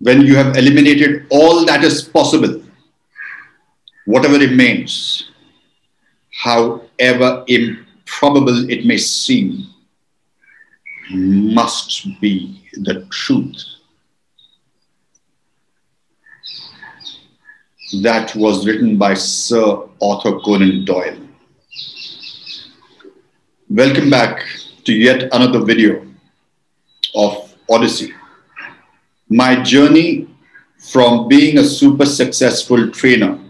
when you have eliminated all that is possible, whatever remains, however improbable it may seem, must be the truth. That was written by Sir Arthur Conan Doyle. Welcome back to yet another video of Odyssey. My journey from being a super successful trainer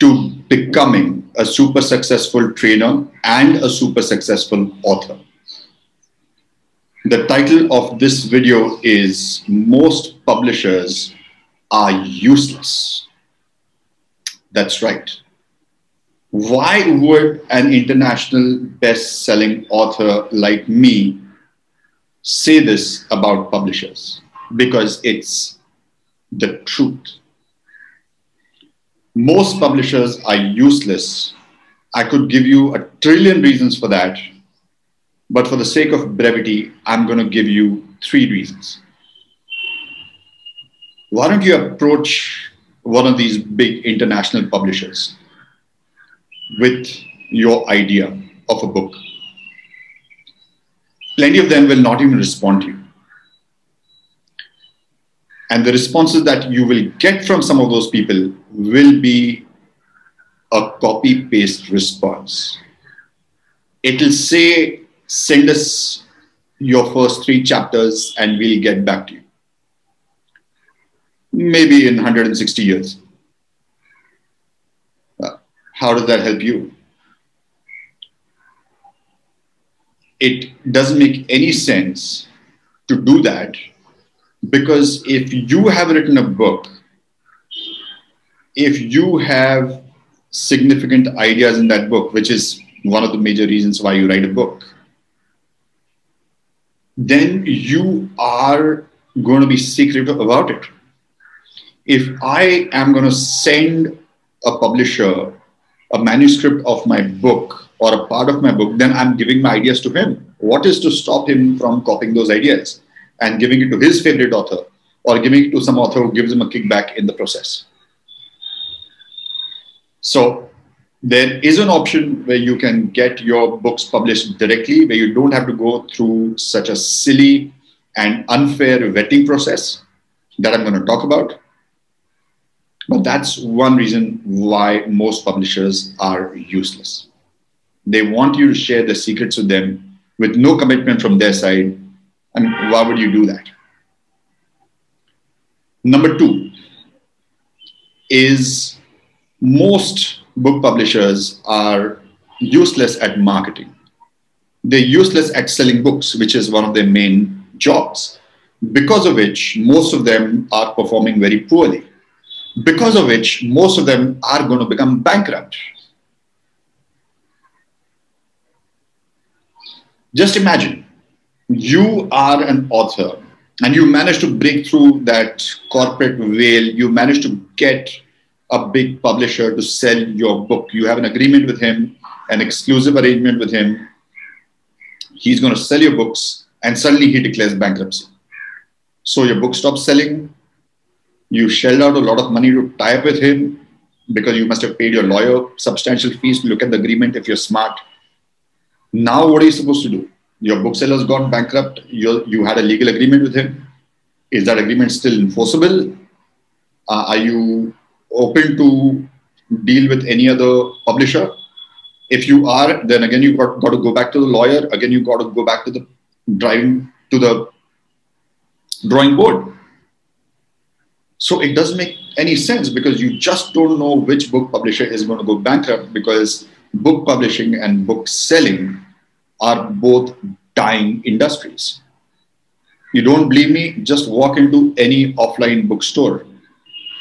to becoming a super successful trainer and a super successful author. The title of this video is Most Publishers Are Useless. That's right. Why would an international best-selling author like me say this about publishers? Because it's the truth. Most publishers are useless. I could give you a trillion reasons for that, but for the sake of brevity, I'm going to give you 3 reasons. Why don't you approach one of these big international publishers with your idea of a book? Plenty of them will not even respond to you. And the responses that you will get from some of those people will be a copy-paste response. It'll say, send us your first 3 chapters and we'll get back to you. Maybe in 160 years. How does that help you? It doesn't make any sense to do that, because if you have written a book, if you have significant ideas in that book, which is one of the major reasons why you write a book, then you are going to be secretive about it. If I am going to send a publisher a manuscript of my book or a part of my book, then I'm giving my ideas to him. What is to stop him from copying those ideas and giving it to his favorite author or giving it to some author who gives him a kickback in the process? So there is an option where you can get your books published directly, where you don't have to go through such a silly and unfair vetting process that I'm going to talk about. But that's one reason why most publishers are useless. They want you to share the secrets with them with no commitment from their side. And why would you do that? Number 2 is most book publishers are useless at marketing. They're useless at selling books, which is one of their main jobs, because of which most of them are performing very poorly, because of which most of them are going to become bankrupt. Just imagine, you are an author and you manage to break through that corporate veil. You manage to get a big publisher to sell your book. You have an agreement with him, an exclusive arrangement with him. He's going to sell your books and suddenly he declares bankruptcy. So your book stops selling. You shelled out a lot of money to tie up with him because you must have paid your lawyer substantial fees to look at the agreement if you're smart. Now, what are you supposed to do? Your bookseller's gone bankrupt. You had a legal agreement with him. Is that agreement still enforceable? Are you open to deal with any other publisher? If you are, then again, you've got to go back to the lawyer. Again, you've got to go back to the drawing board. So it doesn't make any sense, because you just don't know which book publisher is going to go bankrupt, because book publishing and book selling are both dying industries. You don't believe me? Just walk into any offline bookstore,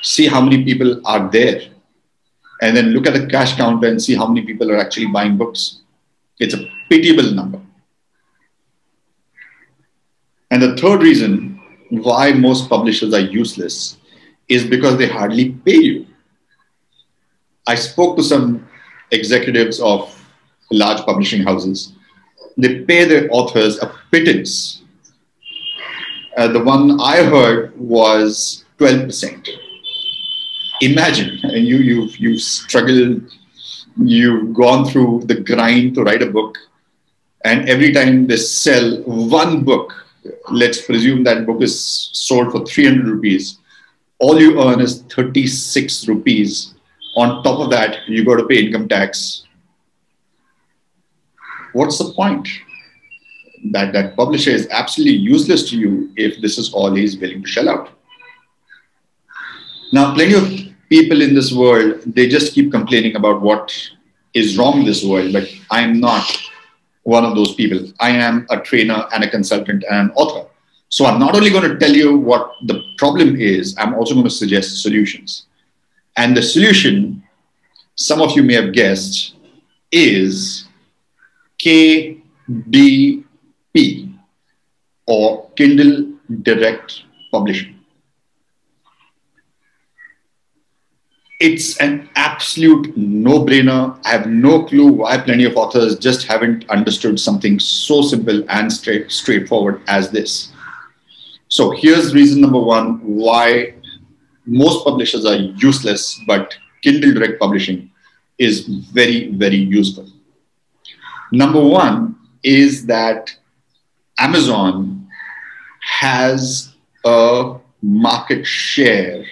see how many people are there, and then look at the cash counter and see how many people are actually buying books. It's a pitiable number. And the third reason why most publishers are useless is because they hardly pay you. I spoke to some executives of large publishing houses. They pay their authors a pittance. The one I heard was 12%. Imagine, you've struggled, you've gone through the grind to write a book, and every time they sell one book, let's presume that book is sold for 300 rupees, all you earn is 36 rupees. On top of that, you got to pay income tax. What's the point? That publisher is absolutely useless to you if this is all he's willing to shell out. Now, plenty of people in this world, they just keep complaining about what is wrong in this world, but I'm not one of those people. I am a trainer and a consultant and an author. So I'm not only going to tell you what the problem is, I'm also going to suggest solutions. And the solution, some of you may have guessed, is KDP, or Kindle Direct Publishing. It's an absolute no-brainer. I have no clue why plenty of authors just haven't understood something so simple and straightforward as this. So here's reason number one why most publishers are useless, but Kindle Direct Publishing is very, very useful. Number one is that Amazon has a market share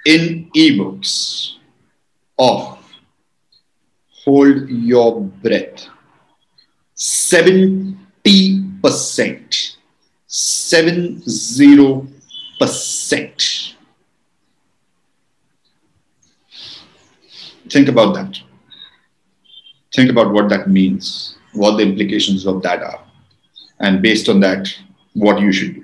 in ebooks of, hold your breath, 70%. 70%. Think about that. Think about what that means, what the implications of that are, and based on that, what you should do.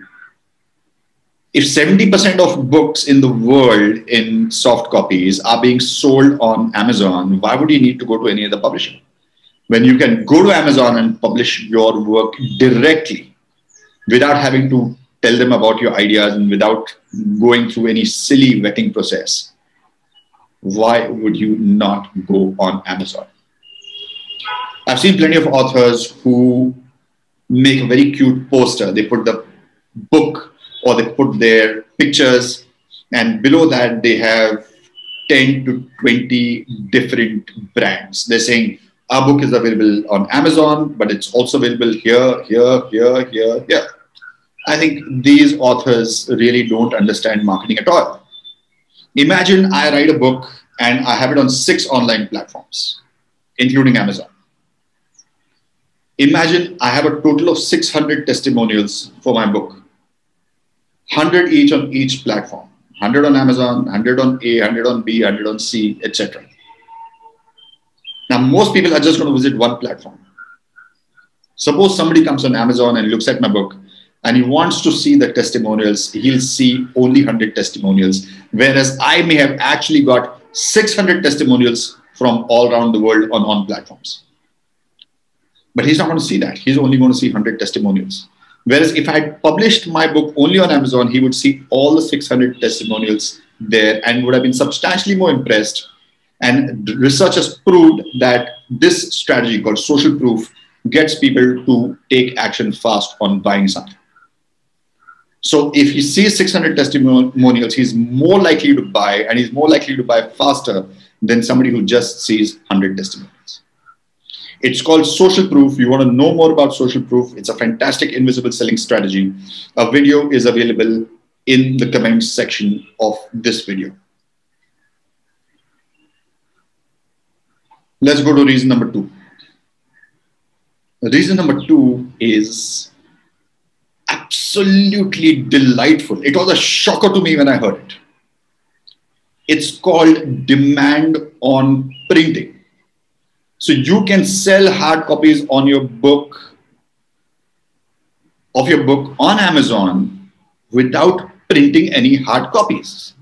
If 70% of books in the world in soft copies are being sold on Amazon, why would you need to go to any other publisher? When you can go to Amazon and publish your work directly without having to tell them about your ideas and without going through any silly vetting process, why would you not go on Amazon? I've seen plenty of authors who make a very cute poster. They put the book or they put their pictures, and below that they have 10 to 20 different brands. They're saying, our book is available on Amazon, but it's also available here, here, here, here, here. I think these authors really don't understand marketing at all. Imagine I write a book and I have it on 6 online platforms, including Amazon. Imagine I have a total of 600 testimonials for my book. 100 each on each platform. 100 on Amazon, 100 on A, 100 on B, 100 on C, etc. Now, most people are just going to visit one platform. Suppose somebody comes on Amazon and looks at my book and he wants to see the testimonials. He'll see only 100 testimonials, whereas I may have actually got 600 testimonials from all around the world on platforms. But he's not going to see that. He's only going to see 100 testimonials. Whereas if I had published my book only on Amazon, he would see all the 600 testimonials there and would have been substantially more impressed. And research has proved that this strategy called social proof gets people to take action fast on buying something. So if he sees 600 testimonials, he's more likely to buy, and he's more likely to buy faster than somebody who just sees 100 testimonials. It's called social proof. You want to know more about social proof? It's a fantastic invisible selling strategy. A video is available in the comments section of this video. Let's go to reason number 2. Reason number 2 is absolutely delightful. It was a shocker to me when I heard it. It's called demand on printing. So you can sell hard copies on your book, of your book on Amazon without printing any hard copies.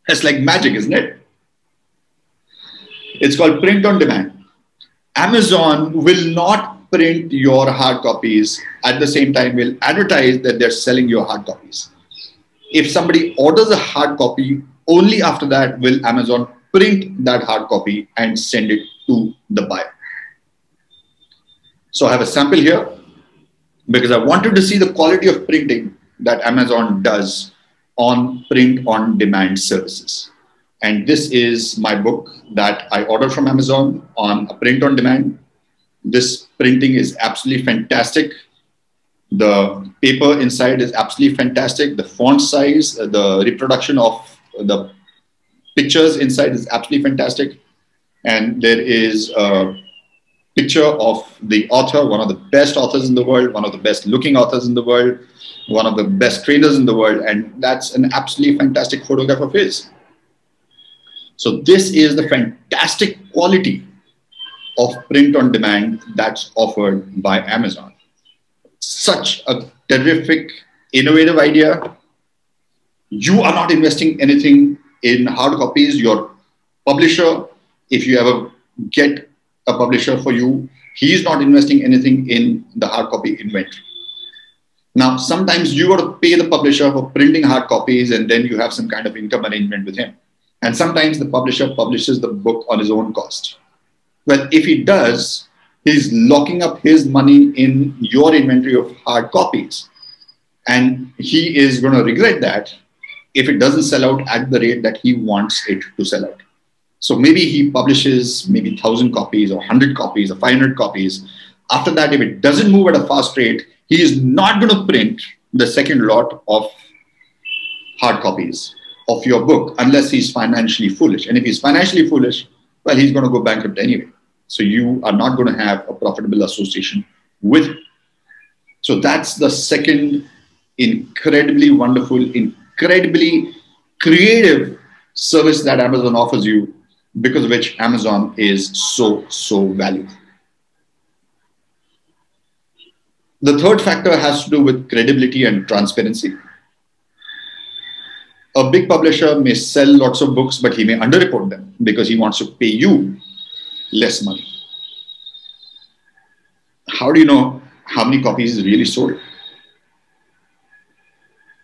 It's like magic, isn't it? It's called print on demand. Amazon will not print your hard copies, at the same time will advertise that they're selling your hard copies. If somebody orders a hard copy, only after that will Amazon print that hard copy and send it to the buyer. So I have a sample here because I wanted to see the quality of printing that Amazon does on print on demand services. And this is my book that I ordered from Amazon on a print on demand. This printing is absolutely fantastic. The paper inside is absolutely fantastic. The font size, the reproduction of the pictures inside is absolutely fantastic. And there is a picture of the author, one of the best authors in the world, one of the best looking authors in the world, one of the best trainers in the world. And that's an absolutely fantastic photograph of his. So this is the fantastic quality of print on demand that's offered by Amazon. Such a terrific, innovative idea. You are not investing anything in hard copies. Your publisher, if you ever get a publisher for you, he is not investing anything in the hard copy inventory. Now, sometimes you got to pay the publisher for printing hard copies, and then you have some kind of income arrangement with him. And sometimes the publisher publishes the book on his own cost. Well, if he does, he's locking up his money in your inventory of hard copies. And he is going to regret that if it doesn't sell out at the rate that he wants it to sell out. So maybe he publishes maybe 1,000 copies or 100 copies or 500 copies. After that, if it doesn't move at a fast rate, he is not going to print the second lot of hard copies of your book unless he's financially foolish. And if he's financially foolish, well, he's going to go bankrupt anyway. So you are not going to have a profitable association with him. So that's the second incredibly wonderful, incredibly creative service that Amazon offers you, because of which Amazon is so valuable. The third factor has to do with credibility and transparency. A big publisher may sell lots of books, but he may underreport them because he wants to pay you less money. How do you know how many copies is really sold?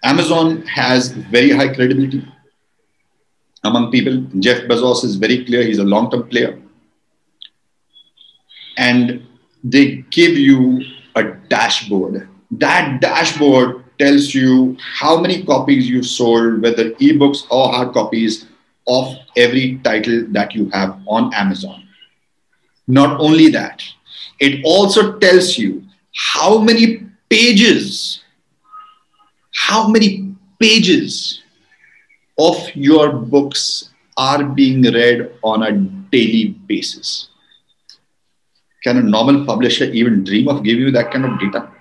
Amazon has very high credibility among people. Jeff Bezos is very clear. He's a long-term player. And they give you a dashboard. That dashboard tells you how many copies you've sold, whether ebooks or hard copies, of every title that you have on Amazon. Not only that, it also tells you how many pages of your books are being read on a daily basis. Can a normal publisher even dream of giving you that kind of data?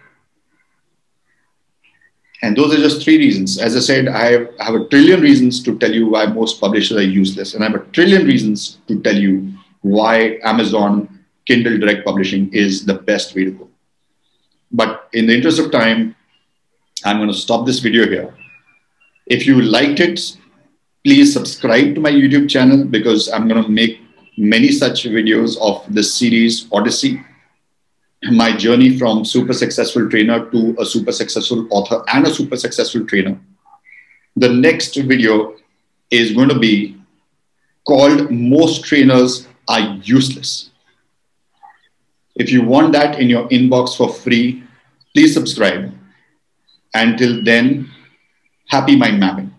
And those are just 3 reasons. As I said, I have a trillion reasons to tell you why most publishers are useless. And I have a trillion reasons to tell you why Amazon Kindle Direct Publishing is the best way to go. But in the interest of time, I'm going to stop this video here. If you liked it, please subscribe to my YouTube channel, because I'm going to make many such videos of this series, Odyssey, my journey from super successful trainer to a super successful author and a super successful trainer. The next video is going to be called Most Trainers Are Useless. If you want that in your inbox for free, please subscribe. Until then, happy mind mapping.